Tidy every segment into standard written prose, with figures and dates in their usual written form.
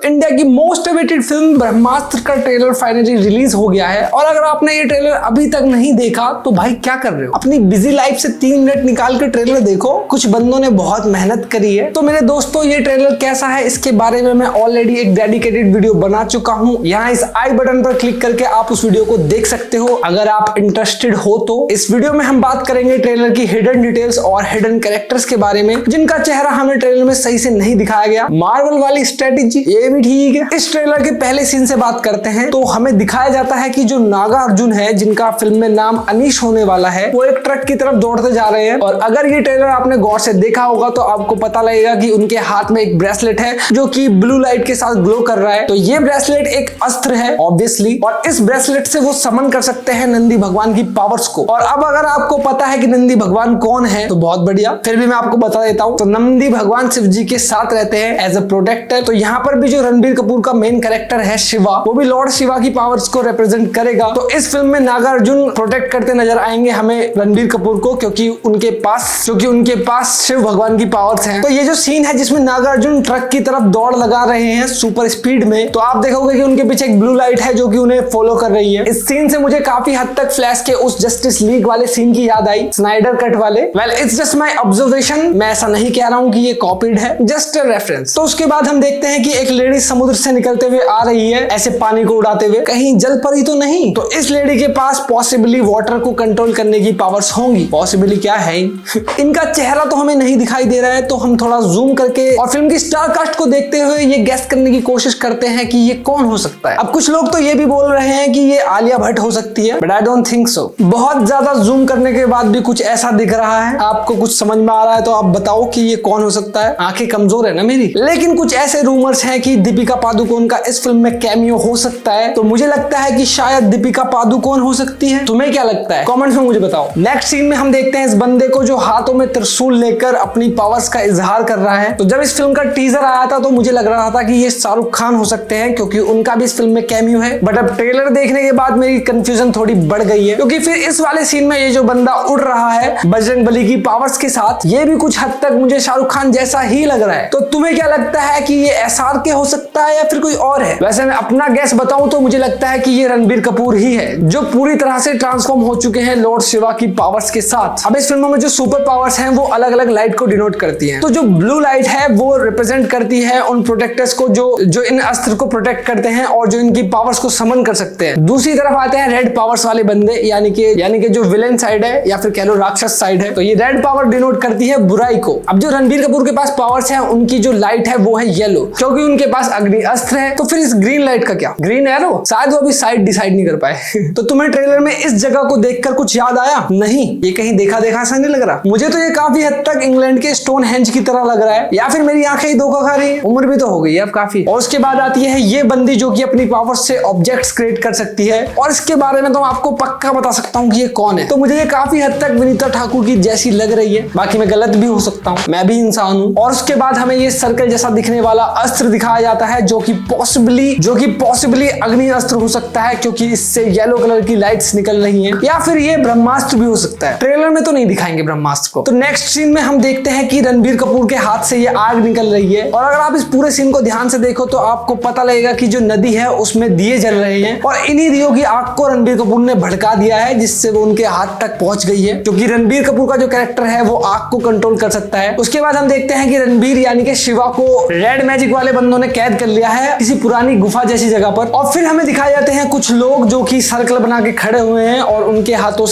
India की most awaited film ब्रह्मास्त्र का trailer finally release हो गया है। और अगर आपने ये ट्रेलर अभी तक नहीं देखा तो भाई क्या कर रहे हो, अपनी बिजी लाइफ से 3 मिनट निकाल के ट्रेलर देखो। कुछ बंदों ने बहुत मेहनत करी है। तो मेरे दोस्तों, ये ट्रेलर कैसा है इसके बारे में मैं ऑलरेडी एक डेडिकेटेड वीडियो बना चुका हूँ। यहाँ इस आई बटन पर क्लिक करके आप उस वीडियो को देख सकते हो अगर आप इंटरेस्टेड हो तो। इस वीडियो में हम बात करेंगे ट्रेलर की हिडन डिटेल्स और हिडन कैरेक्टर्स के बारे में जिनका चेहरा हमें ट्रेलर में सही से नहीं दिखाया गया। मार्वल वाली स्ट्रेटेजी ये भी ठीक है। इस ट्रेलर के पहले सीन से बात करते हैं तो हमें दिखाया जाता है कि जो नागा अर्जुन है, जिनका फिल्म में नाम अनीश होने वाला है, वो एक ट्रक की तरफ दौड़ते जा रहे हैं। और अगर ये ट्रेलर आपने गौर से देखा होगा तो आपको पता लगेगा कि उनके हाथ में एक ब्रेसलेट है जो कि ब्लू लाइट के साथ ग्लो कर रहा है। तो ये ब्रेसलेट एक अस्त्र है ऑब्वियसली, और इस ब्रेसलेट से वो समन कर सकते हैं नंदी भगवान की पावर्स को। और अब अगर आपको पता है कि नंदी भगवान कौन है तो बहुत बढ़िया, फिर भी मैं आपको बता देता हूँ। तो नंदी भगवान शिव जी के साथ रहते हैं एज अ प्रोटेक्टर। तो यहाँ पर भी जो रणबीर कपूर का मेन कैरेक्टर है शिवा, वो भी लॉर्ड शिवा की पावर्स को रिप्रेजेंट करेगा। तो इस फिल्म में नागा अर्जुन प्रोटेक्ट करते नजर आएंगे हमें रणबीर कपूर को, क्योंकि उनके पास शिव भगवान की पावर्स हैं। तो ये जो सीन है जिसमें नागा अर्जुन ट्रक की तरफ दौड़ लगा रहे हैं सुपर स्पीड में, तो आप देखोगे कि उनके पीछे एक ब्लू लाइट है जो कि उन्हें फॉलो कर रही है। इस सीन से मुझे काफी हद तक फ्लैश के उस जस्टिस लीग वाले सीन की याद आई, स्नाइडर कट वाले। Well, it's just my observation, मैं ऐसा नहीं कह रहा हूं कि ये कॉपीड है, जस्ट अ रेफरेंस। तो उसके बाद हम देखते हैं कि एक लेडी समुद्र से निकलते हुए आ रही है ऐसे पानी को उड़ाते हुए, कहीं जल परी तो नहीं। तो इस लेडी के पास पॉसिबली वाटर को कंट्रोल करने की पावर्स होंगी। पॉसिबली क्या है इनका चेहरा तो हमें नहीं दिखाई दे रहा है, तो हम थोड़ा जूम करके और फिल्म की स्टार कास्ट को देखते हुए ये गेस करने की कोशिश करते हैं कि ये कौन हो सकता है। अब कुछ लोग तो ये भी बोल रहे हैं कि ये आलिया भट्ट हो सकती है, but I don't think so. बहुत ज्यादा जूम करने के बाद भी कुछ ऐसा दिख रहा है। आपको कुछ समझ में आ रहा है तो आप बताओ कि ये कौन हो सकता है। आंखें कमजोर है ना मेरी। लेकिन कुछ ऐसे रूमर्स हैं कि दीपिका पादुकोण का इस फिल्म में कैमियो हो सकता है, तो मुझे लगता है कि शायद दीपिका पादुकोण हो सकती है। तुम्हें क्या लगता है कमेंट्स में मुझे बताओ। नेक्स्ट सीन में हम देखते हैं इस बंदे को जो हाथों में त्रिशूल लेकर अपनी पावर्स का इजहार कर रहा है। तो जब इस फिल्म का टीजर आया था तो मुझे लग रहा था कि ये शाहरुख खान हो सकते हैं, क्योंकि उनका भी इस फिल्म में कैमियो है। बट अब ट्रेलर देखने के बाद मेरी कंफ्यूजन थोड़ी बढ़ गई है, क्योंकि फिर इस वाले सीन में ये जो बंदा उड़ रहा है बजरंगबली की पावर्स के साथ, ये भी कुछ हद तक मुझे शाहरुख खान जैसा ही लग रहा है। तो तुम्हें क्या लगता है कि ये SRK हो सकता है या फिर कोई और है? वैसे मैं अपना गैस बताऊं तो मुझे लगता है कि ये रणबीर कपूर ही है, जो पूरी तरह से ट्रांसफॉर्म हो चुके हैं लॉर्ड शिवा की पावर्स के साथ। अब इस फिल्मों में जो सुपर पावर्स हैं वो अलग अलग लाइट को डिनोट करती हैं। तो जो ब्लू लाइट है वो रिप्रेजेंट करती है उन प्रोटेक्टर्स को जो इन अस्त्र को प्रोटेक्ट करते हैं और जो इनकी पावर्स को समन कर सकते हैं। दूसरी तरफ आते हैं रेड पावर्स वाले बंदे, यानी कि जो विलेन साइड है या फिर कह लो राक्षस साइड है। तो ये रेड पावर डिनोट करती है बुराई को। अब जो रणबीर कपूर के पास पावर्स है उनकी जो लाइट है वो है येलो, क्योंकि उनके पास अग्नि अस्त्र है। तो फिर इस ग्रीन लाइट का क्या? Green arrow? शायद वो अभी साइड डिसाइड नहीं कर पाए। तो तुम्हें ट्रेलर में इस जगह को देखकर कुछ याद आया? नहीं, ये कहीं देखा सा नहीं लग रहा मुझे। तो ये काफी हद तक इंग्लैंड के स्टोनहेंज की तरह लग रहा है, या फिर मेरी आंखें ही धोखा खा रही है। उम्र भी तो हो गई है अब काफी। और उसके बाद आती है ये बंदी जो कि अपनी पावर से ऑब्जेक्ट्स क्रिएट कर सकती है, और इसके बारे में तो मैं आपको पक्का बता सकता हूँ कि ये कौन है। तो मुझे ये काफी हद तक विनीता ठाकुर की जैसी लग रही है, बाकी मैं गलत भी हो सकता हूँ, मैं भी इंसान हूँ। और उसके बाद हमें ये सर्कल जैसा दिखने वाला अस्त्र दिखाया जाता है जो कि पॉसिबली अग्नि अस्त्र हो सकता है, क्योंकि इससे येलो कलर की लाइट्स निकल रही हैं, या फिर ये ब्रह्मास्त्र भी हो सकता है। ट्रेलर में तो नहीं दिखाएंगे ब्रह्मास्त्र को। तो नेक्स्ट सीन में हम देखते हैं कि रणबीर कपूर के हाथ से ये आग निकल रही है, और अगर आप इस पूरे सीन को ध्यान से देखो तो आपको पता लगेगा कि जो नदी है उसमें दिए जल रहे हैं, और इन्हीं दियों की आग को रणबीर कपूर ने भड़का दिया है, जिससे वो उनके हाथ तक पहुंच गई है, क्योंकि रणबीर कपूर का जो कैरेक्टर है वो आग को कंट्रोल कर सकता है। उसके बाद हम देखते हैं कि रणबीर यानी कि शिवा को रेड मैजिक वाले बंदों ने कैद कर लिया है किसी पुरानी गुफा जैसी जगह पर। और फिर हमें दिखाए जाते हैं कुछ लोग जो कि सर्कल बना के खड़े हुए हैं, और उनके हाथों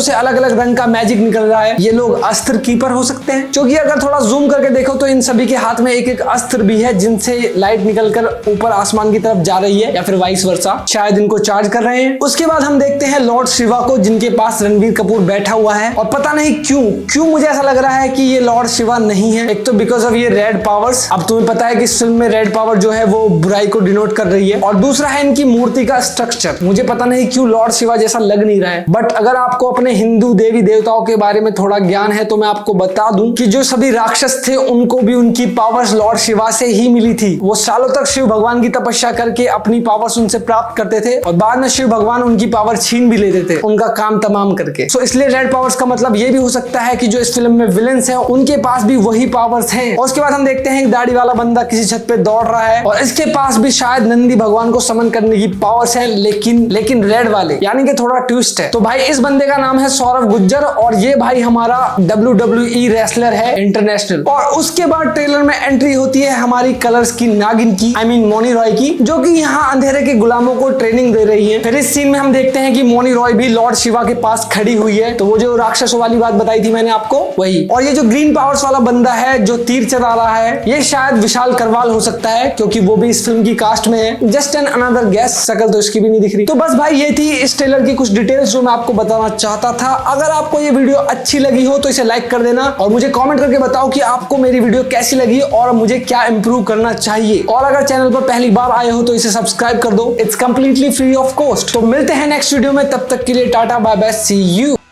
से अलग अलग रंग का मैजिक निकल रहा है। ये लोग अस्त्र कीपर हो सकते हैं, क्योंकि अगर थोड़ा जूम करके देखो तो इन सभी के हाथ में एक एक अस्त्र भी है, जिनसे लाइट निकलकर ऊपर आसमान की तरफ जा रही है, या फिर वाइस वर्सा, शायद इनको चार्ज कर रहे हैं। उसके बाद हम देखते हैं लॉर्ड शिवा को, जिनके पास रणबीर कपूर बैठा हुआ है, और पता नहीं क्यों मुझे ऐसा लग रहा है कि ये लॉर्ड शिवा नहीं है। एक तो बिकॉज ऑफ ये रेड पावर्स, अब तुम्हें पता है कि इस फिल्म में रेड पावर जो है वो बुराई को डिनोट कर रही है, और दूसरा है इनकी मूर्ति का स्ट्रक्चर, मुझे पता नहीं क्यों लॉर्ड शिवा जैसा लग नहीं रहा है। बट अगर आपको अपने हिंदू देवी देवताओं के बारे में थोड़ा ज्ञान है तो मैं आपको बता दूं कि जो सभी राक्षस थे उनको भी उनकी पावर्स लॉर्ड शिवा से ही मिली थी। वो सालों तक शिव भगवान की तपस्या करके अपनी पावर्स उनसे प्राप्त करते थे, और बाद में शिव भगवान उनकी पावर छीन भी लेते थे उनका काम तमाम करके। सो इसलिए रेड पावर्स का मतलब ये भी हो सकता है कि जो इस फिल्म में विलेंस हैं उनके पास भी वही पावर्स हैं। और उसके बाद हम देखते हैं दाढ़ी वाला बंदा किसी छत पे दौड़ रहा है और इसके पास भी शायद नंदी भगवान को समन करने की पावर्स है, लेकिन रेड वाले, यानी कि थोड़ा ट्विस्ट है। तो भाई इस बंदे का नाम है सौरभ गुज्जर और ये भाई हमारा WWE रेसलर है इंटरनेशनल। और उसके बाद ट्रेलर में एंट्री होती है हमारी कलर्स की नागिन की, आई मीन मोनी रॉय की, जो कि यहाँ अंधेरे के गुलामों को ट्रेनिंग दे रही है। फिर इस सीन में हम देखते हैं कि मोनी रॉय भी लॉर्ड शिवा के पास खड़ी हुई है, तो वो जो राक्षसों वाली बात बताई थी मैंने आपको, वही। और ये जो ग्रीन पावर्स वाला बंदा है जो तीर चला रहा है, ये शायद विशाल करवाल हो सकता है, क्योंकि वो भी इस फिल्म की कास्ट में है। जस्ट एन अनदर गैस, शकल तो इसकी भी नहीं दिख रही। तो बस भाई ये थी इस ट्रेलर की कुछ डिटेल्स जो मैं आपको बताना चाहता था। अगर आपको ये वीडियो अच्छी लगी हो तो इसे लाइक कर देना और मुझे कमेंट करके बताओ कि आपको मेरी वीडियो कैसी लगी और मुझे क्या इंप्रूव करना चाहिए। और अगर चैनल पर पहली बार आए हो तो इसे सब्सक्राइब कर दो, it's completely free of cost. तो मिलते हैं नेक्स्ट वीडियो में, तब तक के लिए ta ta bye bye, see you.